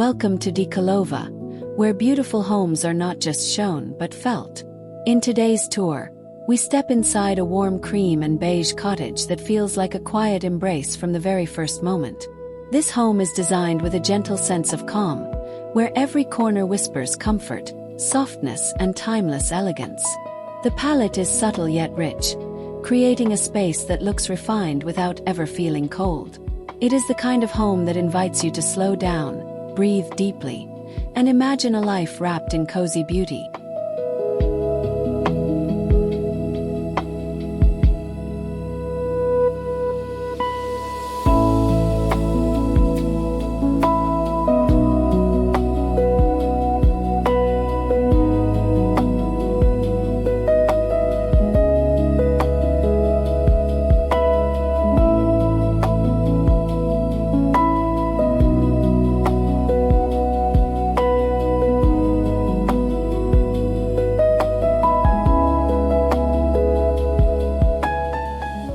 Welcome to DECOLOVA, where beautiful homes are not just shown but felt. In today's tour, we step inside a warm cream and beige cottage that feels like a quiet embrace from the very first moment. This home is designed with a gentle sense of calm, where every corner whispers comfort, softness, and timeless elegance. The palette is subtle yet rich, creating a space that looks refined without ever feeling cold. It is the kind of home that invites you to slow down, breathe deeply, and imagine a life wrapped in cozy beauty.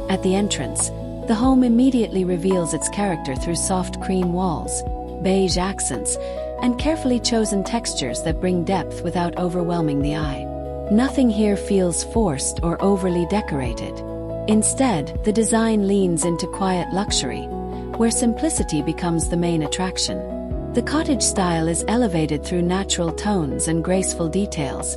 At the entrance, the home immediately reveals its character through soft cream walls, beige accents, and carefully chosen textures that bring depth without overwhelming the eye. Nothing here feels forced or overly decorated. Instead, the design leans into quiet luxury, where simplicity becomes the main attraction. The cottage style is elevated through natural tones and graceful details,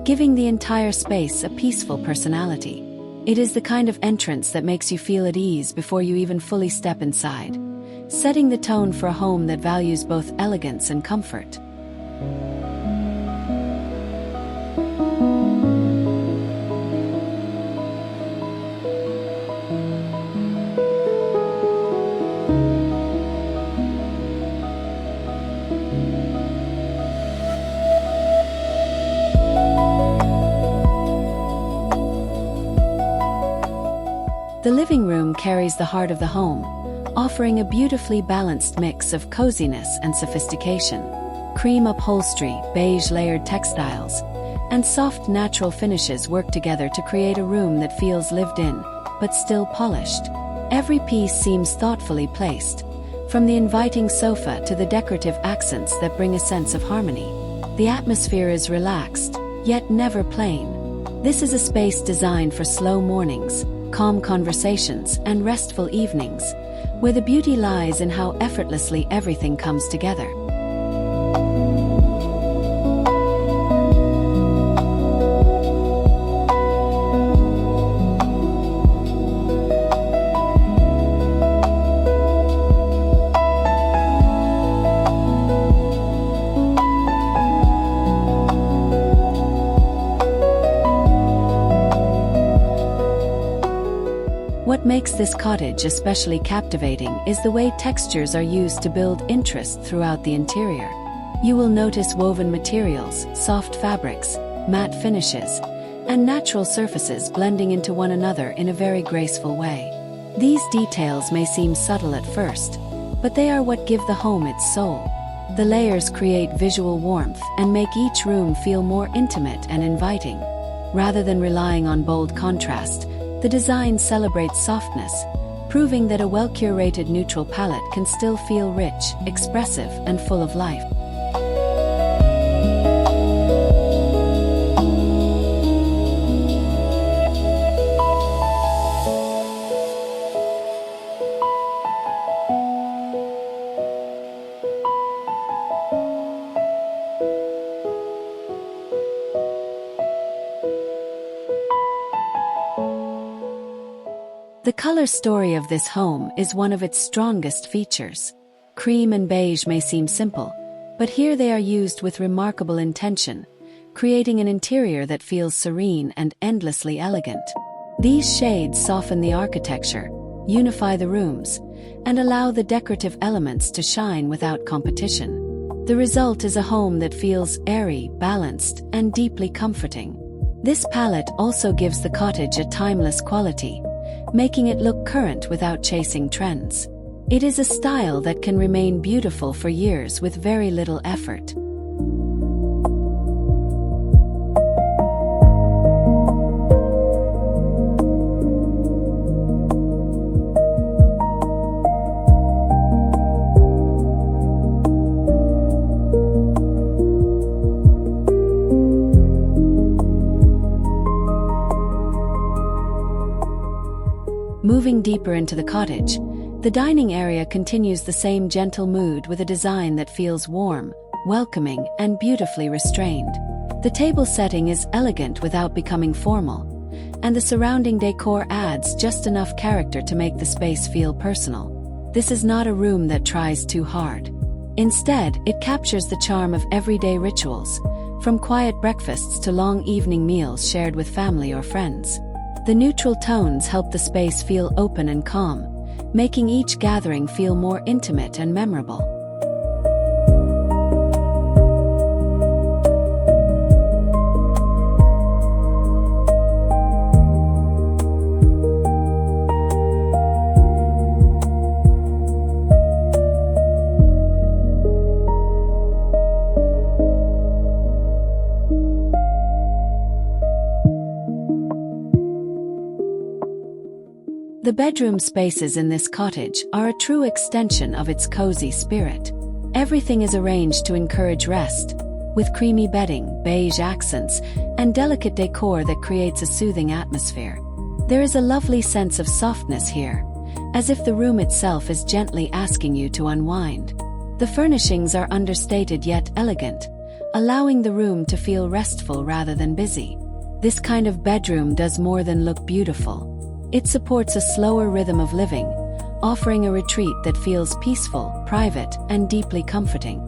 giving the entire space a peaceful personality. It is the kind of entrance that makes you feel at ease before you even fully step inside, setting the tone for a home that values both elegance and comfort. The living room carries the heart of the home, offering a beautifully balanced mix of coziness and sophistication. Cream upholstery, beige layered textiles, and soft natural finishes work together to create a room that feels lived in, but still polished. Every piece seems thoughtfully placed, from the inviting sofa to the decorative accents that bring a sense of harmony. The atmosphere is relaxed, yet never plain. This is a space designed for slow mornings, calm conversations, and restful evenings, where the beauty lies in how effortlessly everything comes together. What makes this cottage especially captivating is the way textures are used to build interest throughout the interior. You will notice woven materials, soft fabrics, matte finishes, and natural surfaces blending into one another in a very graceful way. These details may seem subtle at first, but they are what give the home its soul. The layers create visual warmth and make each room feel more intimate and inviting. Rather than relying on bold contrast, the design celebrates softness, proving that a well-curated neutral palette can still feel rich, expressive, and full of life. The color story of this home is one of its strongest features. Cream and beige may seem simple, but here they are used with remarkable intention, creating an interior that feels serene and endlessly elegant. These shades soften the architecture, unify the rooms, and allow the decorative elements to shine without competition. The result is a home that feels airy, balanced, and deeply comforting. This palette also gives the cottage a timeless quality, making it look current without chasing trends. It is a style that can remain beautiful for years with very little effort. Moving deeper into the cottage, the dining area continues the same gentle mood with a design that feels warm, welcoming, and beautifully restrained. The table setting is elegant without becoming formal, and the surrounding decor adds just enough character to make the space feel personal. This is not a room that tries too hard. Instead, it captures the charm of everyday rituals, from quiet breakfasts to long evening meals shared with family or friends. The neutral tones help the space feel open and calm, making each gathering feel more intimate and memorable. The bedroom spaces in this cottage are a true extension of its cozy spirit. Everything is arranged to encourage rest, with creamy bedding, beige accents, and delicate decor that creates a soothing atmosphere. There is a lovely sense of softness here, as if the room itself is gently asking you to unwind. The furnishings are understated yet elegant, allowing the room to feel restful rather than busy. This kind of bedroom does more than look beautiful. It supports a slower rhythm of living, offering a retreat that feels peaceful, private, and deeply comforting.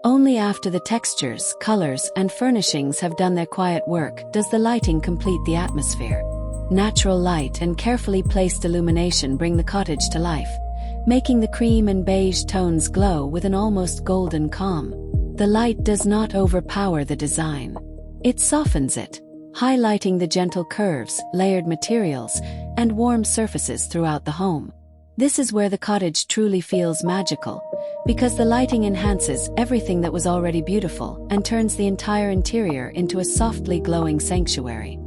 Only after the textures, colors, and furnishings have done their quiet work does the lighting complete the atmosphere. Natural light and carefully placed illumination bring the cottage to life, making the cream and beige tones glow with an almost golden calm. The light does not overpower the design. It softens it, highlighting the gentle curves, layered materials, and warm surfaces throughout the home. This is where the cottage truly feels magical, because the lighting enhances everything that was already beautiful and turns the entire interior into a softly glowing sanctuary.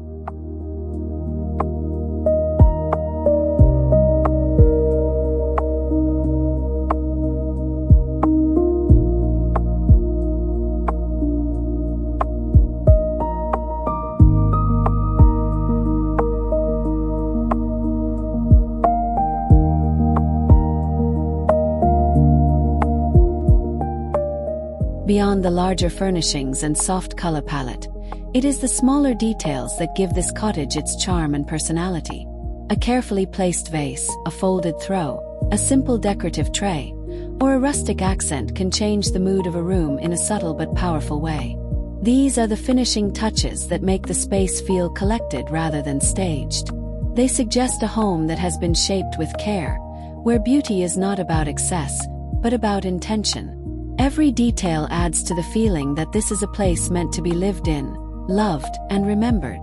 Beyond the larger furnishings and soft color palette, it is the smaller details that give this cottage its charm and personality. A carefully placed vase, a folded throw, a simple decorative tray, or a rustic accent can change the mood of a room in a subtle but powerful way. These are the finishing touches that make the space feel collected rather than staged. They suggest a home that has been shaped with care, where beauty is not about excess, but about intention. Every detail adds to the feeling that this is a place meant to be lived in, loved, and remembered.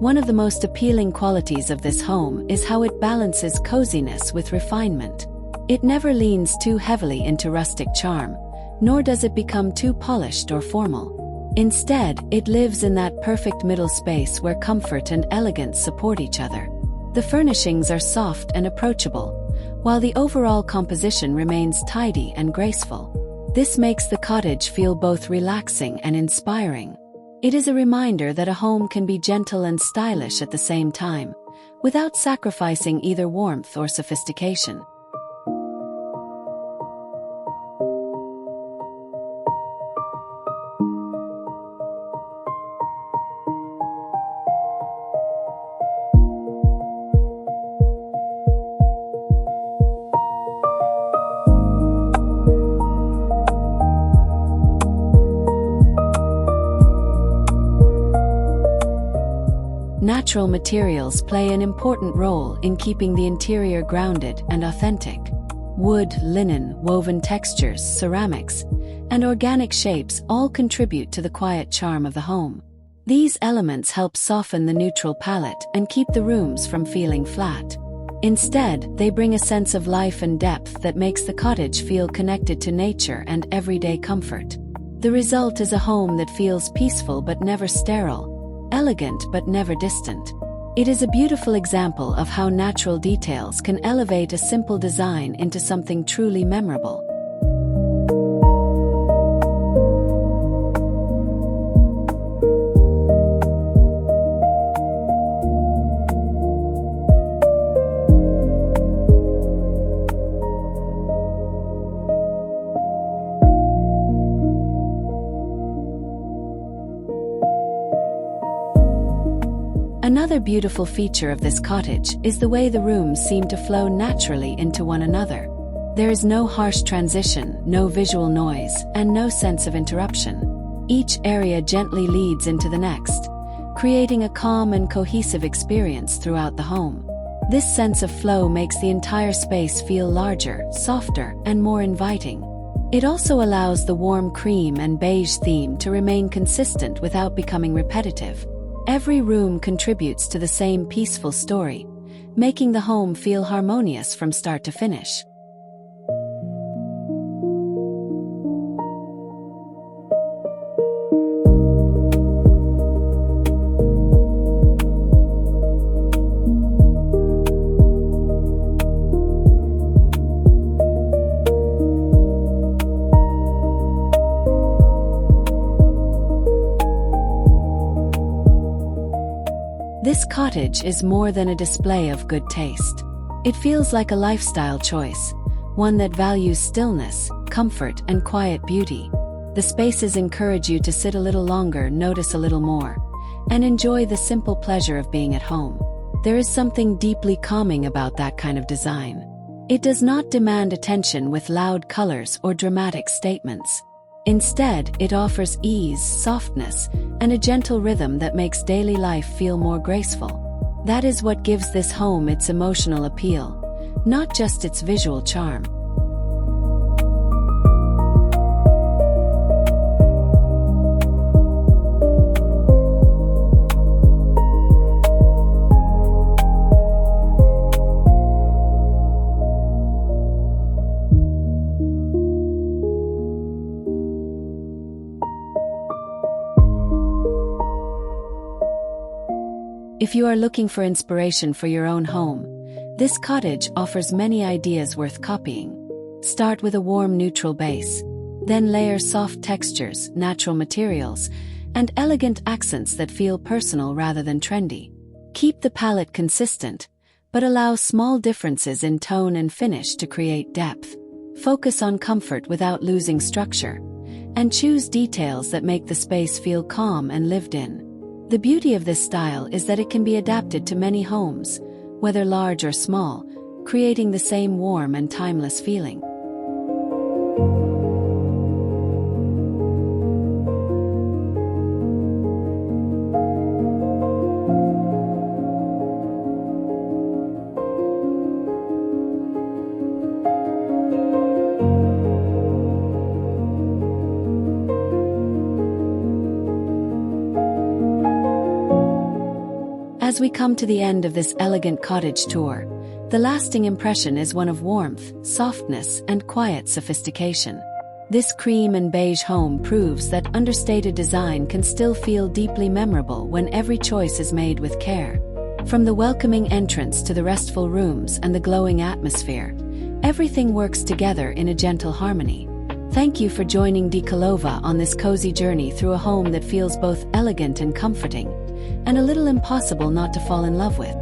One of the most appealing qualities of this home is how it balances coziness with refinement. It never leans too heavily into rustic charm, nor does it become too polished or formal. Instead, it lives in that perfect middle space where comfort and elegance support each other. The furnishings are soft and approachable, while the overall composition remains tidy and graceful. This makes the cottage feel both relaxing and inspiring. It is a reminder that a home can be gentle and stylish at the same time, without sacrificing either warmth or sophistication. Natural materials play an important role in keeping the interior grounded and authentic. Wood, linen, woven textures, ceramics, and organic shapes all contribute to the quiet charm of the home. These elements help soften the neutral palette and keep the rooms from feeling flat. Instead, they bring a sense of life and depth that makes the cottage feel connected to nature and everyday comfort. The result is a home that feels peaceful but never sterile, elegant but never distant. It is a beautiful example of how natural details can elevate a simple design into something truly memorable. Another beautiful feature of this cottage is the way the rooms seem to flow naturally into one another. There is no harsh transition, no visual noise, and no sense of interruption. Each area gently leads into the next, creating a calm and cohesive experience throughout the home. This sense of flow makes the entire space feel larger, softer, and more inviting. It also allows the warm cream and beige theme to remain consistent without becoming repetitive. Every room contributes to the same peaceful story, making the home feel harmonious from start to finish. This cottage is more than a display of good taste. It feels like a lifestyle choice, one that values stillness, comfort, and quiet beauty. The spaces encourage you to sit a little longer, notice a little more, and enjoy the simple pleasure of being at home. There is something deeply calming about that kind of design. It does not demand attention with loud colors or dramatic statements. Instead, it offers ease, softness, and a gentle rhythm that makes daily life feel more graceful. That is what gives this home its emotional appeal, not just its visual charm. If you are looking for inspiration for your own home, this cottage offers many ideas worth copying. Start with a warm neutral base, then layer soft textures, natural materials, and elegant accents that feel personal rather than trendy. Keep the palette consistent, but allow small differences in tone and finish to create depth. Focus on comfort without losing structure, and choose details that make the space feel calm and lived in. The beauty of this style is that it can be adapted to many homes, whether large or small, creating the same warm and timeless feeling. As we come to the end of this elegant cottage tour, the lasting impression is one of warmth, softness, and quiet sophistication. This cream and beige home proves that understated design can still feel deeply memorable when every choice is made with care. From the welcoming entrance to the restful rooms and the glowing atmosphere, everything works together in a gentle harmony. Thank you for joining DECOLOVA on this cozy journey through a home that feels both elegant and comforting, and a little impossible not to fall in love with.